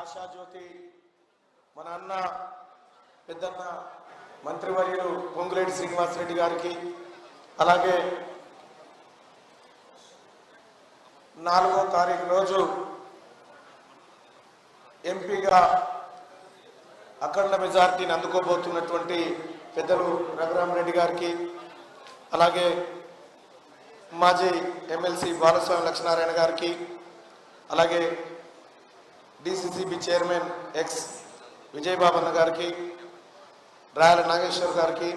ఆశాజ్యోతి మన అన్న పెద్దన్న మంత్రివర్యులు పొంగులేటి శ్రీనివాసరెడ్డి గారికి, అలాగే 4వ తారీఖు రోజు ఎంపీగా అఖండ మెజార్టీని అందుకోబోతున్నటువంటి పెద్దలు రఘురామరెడ్డి గారికి, అలాగే మాజీ ఎమ్మెల్సీ బాలస్వామి లక్ష్మీనారాయణ గారికి, అలాగే డిసిసిబి చైర్మన్ ఎక్స్ విజయబాబన్న గారికి, రాయల నాగేశ్వర్ గారికి,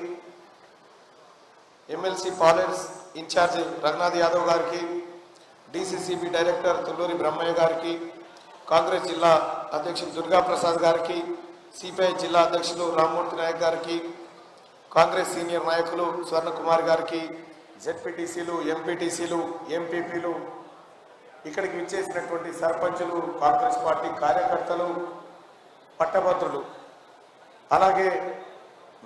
ఎమ్మెల్సీ పాలేర్స్ ఇన్ఛార్జ్ రఘునాథ్ యాదవ్ గారికి, డిసిసిబి డైరెక్టర్ తుల్లూరి బ్రహ్మయ్య గారికి, కాంగ్రెస్ జిల్లా అధ్యక్షులు దుర్గాప్రసాద్ గారికి, సిపిఐ జిల్లా అధ్యక్షులు రామ్మూర్తి నాయక్ గారికి, కాంగ్రెస్ సీనియర్ నాయకులు స్వర్ణకుమార్ గారికి, జెడ్పీటీసీలు, ఎంపీటీసీలు, ఎంపీపీలు, ఇక్కడికి విచ్చేసినటువంటి సర్పంచులు, కాంగ్రెస్ పార్టీ కార్యకర్తలు, పట్టభద్రులు, అలాగే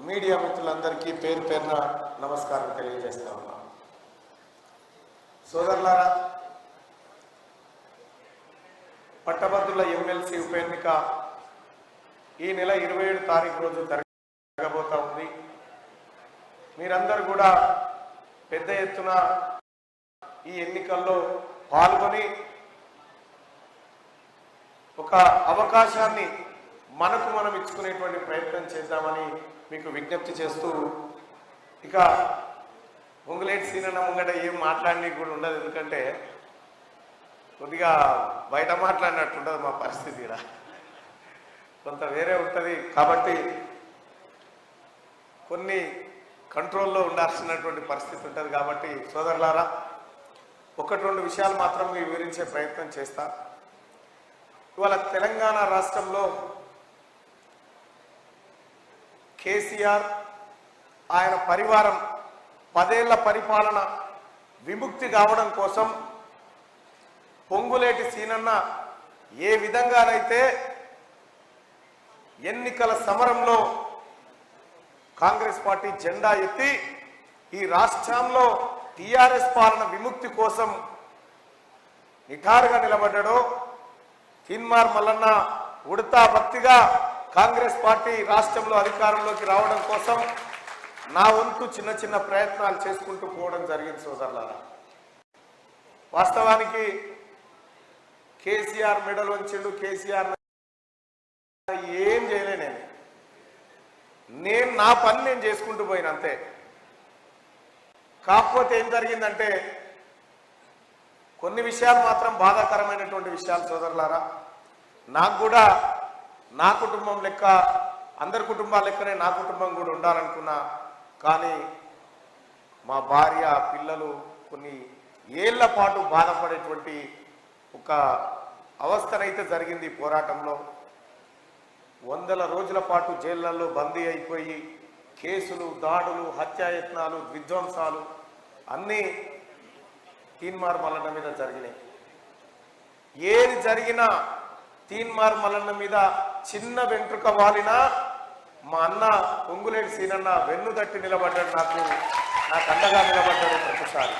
మీడియా మిత్రులందరికీ పేరు పేరున నమస్కారం తెలియజేస్తా ఉన్నాం. సోదరులారా, పట్టభద్రుల ఎమ్మెల్సీ ఉప ఎన్నిక ఈ నెల 27 తారీఖు రోజు జరగబోతా ఉంది. మీరందరూ కూడా పెద్ద ఎత్తున ఈ ఎన్నికల్లో పాల్గొని ఒక అవకాశాన్ని మనకు మనం ఇచ్చుకునేటువంటి ప్రయత్నం చేద్దామని మీకు విజ్ఞప్తి చేస్తూ, ఇక పొంగులేటి సీనన్న ముంగట ఏం మాట్లాడడానికి కూడా ఉండదు. ఎందుకంటే కొద్దిగా బయట మాట్లాడినట్టు ఉండదు మా పరిస్థితి, ఇక్కడ కొంత వేరే ఉంటుంది. కాబట్టి కొన్ని కంట్రోల్లో ఉండాల్సినటువంటి పరిస్థితి ఉంటుంది. కాబట్టి సోదరులారా, 1-2 విషయాలు మాత్రం మీకు వివరించే ప్రయత్నం చేస్తా. ఇవాళ తెలంగాణ రాష్ట్రంలో కేసీఆర్ ఆయన పరివారం 10 ఏళ్ల పరిపాలన విముక్తి కావడం కోసం పొంగులేటి సీనన్న ఏ విధంగానైతే ఎన్నికల సమరంలో కాంగ్రెస్ పార్టీ జెండా ఎత్తి ఈ రాష్ట్రంలో టీఆర్ఎస్ పాలన విముక్తి కోసం నిఠారుగా నిలబడ్డాడో, తీన్మార్ మల్లన్న ఉడతా భక్తిగా కాంగ్రెస్ పార్టీ రాష్ట్రంలో అధికారంలోకి రావడం కోసం నా వంతు చిన్న చిన్న ప్రయత్నాలు చేసుకుంటూ పోవడం జరిగింది. సోదరులారా, వాస్తవానికి కేసీఆర్ మెడల్ వంచిండు, కేసీఆర్ ఏం చేయలే. నేను నా పని నేను చేసుకుంటూ పోయిన అంతే. కాకపోతే ఏం జరిగిందంటే కొన్ని విషయాలు మాత్రం బాధాకరమైనటువంటి విషయాలు. సోదరులారా, నాకు కూడా నా కుటుంబం లెక్క, అందరి కుటుంబాల లెక్కనే నా కుటుంబం కూడా ఉండాలనుకున్నా. కానీ మా భార్య, పిల్లలు కొన్ని ఏళ్ల పాటు బాధపడేటువంటి ఒక అవస్థనైతే జరిగింది. పోరాటంలో 100 రోజుల పాటు జైళ్లలో బందీ అయిపోయి కేసులు, దాడులు, హత్యాయత్నాలు, విధ్వంసాలు అన్నీ తీన్మార్ మల్లన్న మీద జరిగినాయి. ఏది జరిగినా తీన్మార్ మల్లన్న మీద చిన్న వెంట్రుక వాలినా మా అన్న పొంగులేటి సీనన్న వెన్ను తట్టి నిలబడ్డాడు, నాకు అండగా నిలబడ్డాడు ప్రతిసారి.